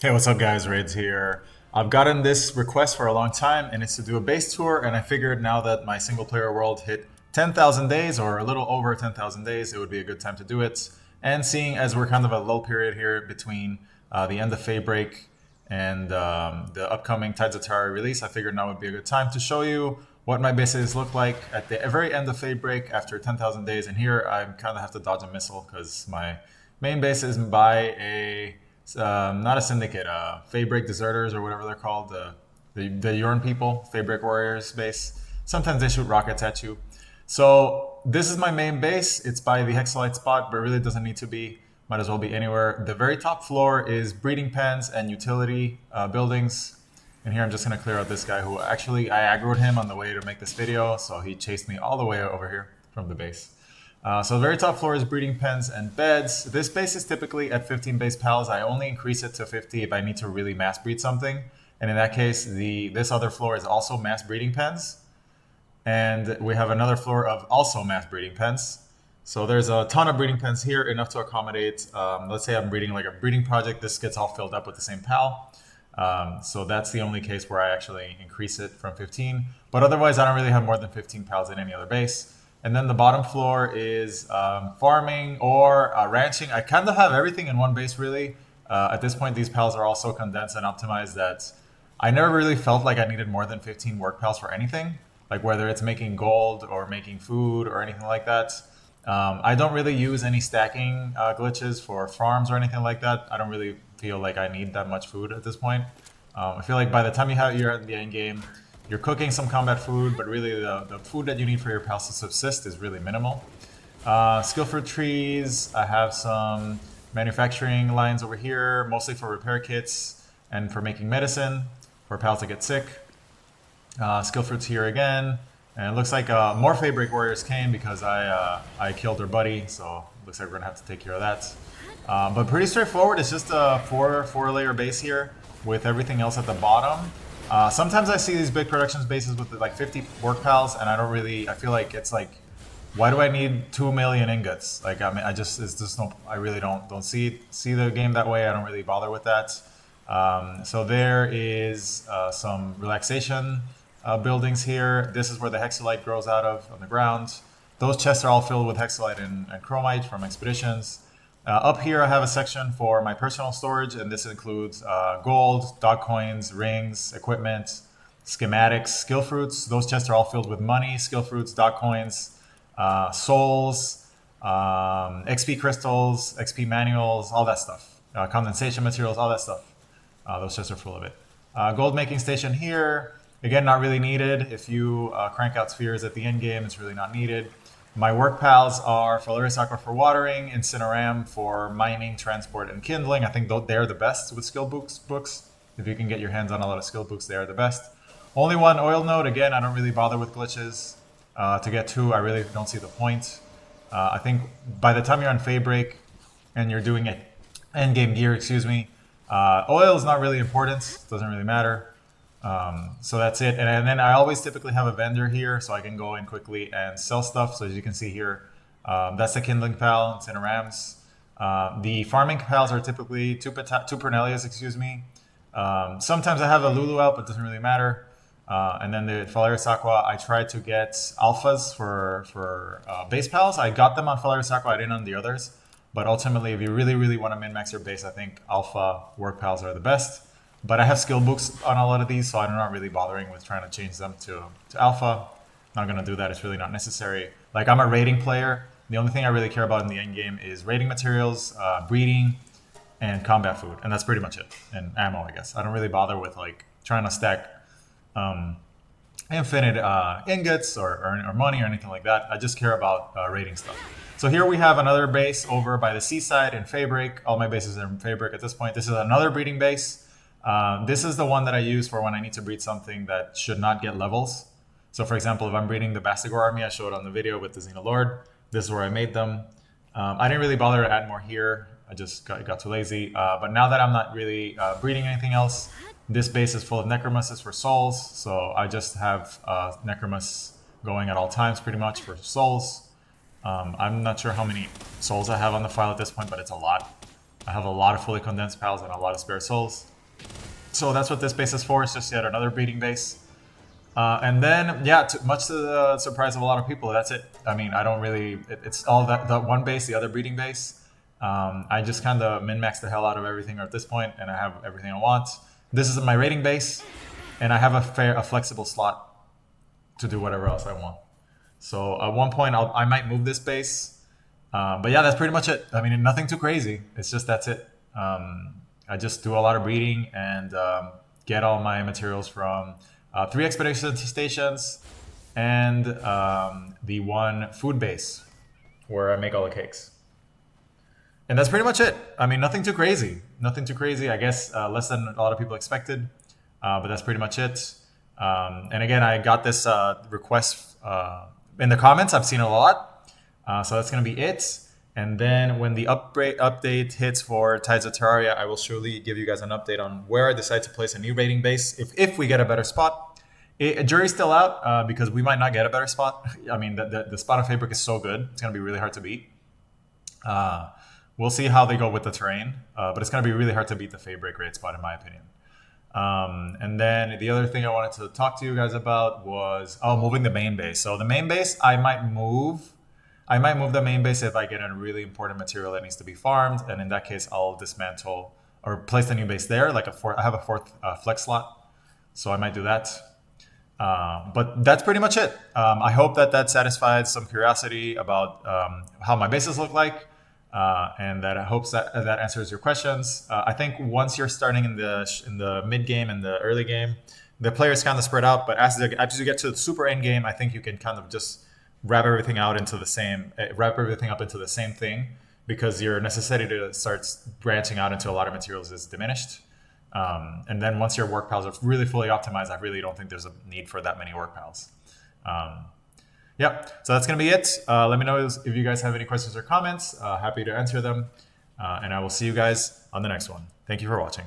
Hey, what's up, guys? Raids here. I've gotten this request for a long time, and it's to do a base tour. And I figured now that my single player world hit 10,000 days, or a little over 10,000 days, it would be a good time to do it. And seeing as we're kind of a lull period here between the end of Feybreak and the upcoming Tides of Terra release, I figured now would be a good time to show you what my bases look like at the very end of Feybreak after 10,000 days. And here I kind of have to dodge a missile because my main base is by a not a syndicate, Feybreak deserters or whatever they're called, the Urine people, Feybreak warriors base. Sometimes they shoot rockets at you. So this is my main base. It's by the Hexalite spot, but it really doesn't need to be. Might as well be anywhere. The very top floor is breeding pens and utility buildings. And here I'm just gonna clear out this guy who actually I aggroed him on the way to make this video, so he chased me all the way over here from the base. So the very top floor is breeding pens and beds. This base is typically at 15 base pals. I only increase it to 50 if I need to really mass breed something. And in that case, this other floor is also mass breeding pens. And we have another floor of also mass breeding pens. So there's a ton of breeding pens here, enough to accommodate, let's say I'm breeding like a breeding project, this gets all filled up with the same pal. So that's the only case where I actually increase it from 15. But otherwise, I don't really have more than 15 pals in any other base. And then the bottom floor is farming or ranching. I kind of have everything in one base, really. At this point, these pals are all so condensed and optimized that I never really felt like I needed more than 15 work pals for anything, like whether it's making gold or making food or anything like that. I don't really use any stacking glitches for farms or anything like that. I don't really feel like I need that much food at this point. I feel like by the time you're at the end game, you're cooking some combat food, but really the food that you need for your pals to subsist is really minimal. Skill fruit trees, I have some manufacturing lines over here, mostly for repair kits and for making medicine for pals to get sick. Skill fruits here again, and it looks like more Feybreak warriors came because I killed their buddy, so it looks like we're gonna have to take care of that. But pretty straightforward, it's just a four layer base here with everything else at the bottom. Sometimes I see these big productions bases with like 50 work pals, and I feel like it's like, why do I need 2 million ingots? Like, I mean, it's just no, I really don't see the game that way. I don't really bother with that. So there is some relaxation buildings here. This is where the Hexalite grows out of on the ground. Those chests are all filled with Hexalite and Chromite from expeditions. Up here, I have a section for my personal storage, and this includes gold, dog coins, rings, equipment, schematics, skill fruits. Those chests are all filled with money, skill fruits, dog coins, souls, XP crystals, XP manuals, all that stuff. Condensation materials, all that stuff. Those chests are full of it. Gold making station here. Again, not really needed. If you crank out spheres at the end game, it's really not needed. My work pals are Falarius Aqua for watering, Incineram for mining, transport, and kindling. I think they're the best with skill books. If you can get your hands on a lot of skill books, they are the best. Only one oil node. Again, I don't really bother with glitches. To get two, I really don't see the point. I think by the time you're on Feybreak and you're doing it endgame gear, oil is not really important. Doesn't really matter. So that's it. And then I always typically have a vendor here so I can go in quickly and sell stuff. So as you can see here, that's the kindling pal, it's in a Rams. The farming pals are typically two Pernelias, sometimes I have a Lulu out, but it doesn't really matter. And then the Falarius Aqua, I tried to get alphas for base pals. I got them on Falarius Aqua, I didn't on the others. But ultimately, if you really want to min-max your base, I think alpha work pals are the best. But I have skill books on a lot of these, so I'm not really bothering with trying to change them to alpha. Not going to do that. It's really not necessary. Like, I'm a raiding player. The only thing I really care about in the end game is raiding materials, breeding, and combat food. And that's pretty much it. And ammo, I guess. I don't really bother with, like, trying to stack infinite ingots or money or anything like that. I just care about raiding stuff. So here we have another base over by the seaside in Feybreak. All my bases are in Feybreak at this point. This is another breeding base. This is the one that I use for when I need to breed something that should not get levels. So for example, if I'm breeding the Bastigor army, I showed on the video with the Xenolord, this is where I made them. I didn't really bother to add more here. I just got too lazy. But now that I'm not really breeding anything else, this base is full of Necromuses for souls. So I just have Necromus going at all times pretty much for souls. I'm not sure how many souls I have on the file at this point, but it's a lot. I have a lot of fully condensed pals and a lot of spare souls. So that's what this base is for. It's just yet another breeding base. And then, yeah, much to the surprise of a lot of people, that's it. I mean, I don't really. It's all that the one base, the other breeding base. I just kind of min-max the hell out of everything at this point, and I have everything I want. This is my rating base, and I have a flexible slot to do whatever else I want. So at one point, I might move this base, but yeah, that's pretty much it. I mean, nothing too crazy. It's just that's it. I just do a lot of breeding and get all my materials from 3 expedition stations and the 1 food base where I make all the cakes. And that's pretty much it. I mean, nothing too crazy. Nothing too crazy. I guess less than a lot of people expected, but that's pretty much it. And again, I got this request in the comments. I've seen it a lot. So that's going to be it. And then when the update hits for Tides of Terraria, I will surely give you guys an update on where I decide to place a new rating base if we get a better spot. Jury's still out because we might not get a better spot. I mean, the spot of Feybreak is so good. It's going to be really hard to beat. We'll see how they go with the terrain, but it's going to be really hard to beat the Feybreak raid spot, in my opinion. And then the other thing I wanted to talk to you guys about was moving the main base. So the main base, I might move the main base if I get a really important material that needs to be farmed, and in that case, I'll dismantle or place the new base there. I have a 4th flex slot, so I might do that. But that's pretty much it. I hope that satisfied some curiosity about how my bases look like. And that I hope that answers your questions. I think once you're starting in the mid game and the early game, the players kind of spread out. But as you get to the super end game, I think you can kind of just wrap everything up into the same thing, because your necessity to start branching out into a lot of materials is diminished. And then once your work piles are really fully optimized, I really don't think there's a need for that many work piles. Yeah, so that's going to be it. Let me know if you guys have any questions or comments. Happy to answer them. And I will see you guys on the next one. Thank you for watching.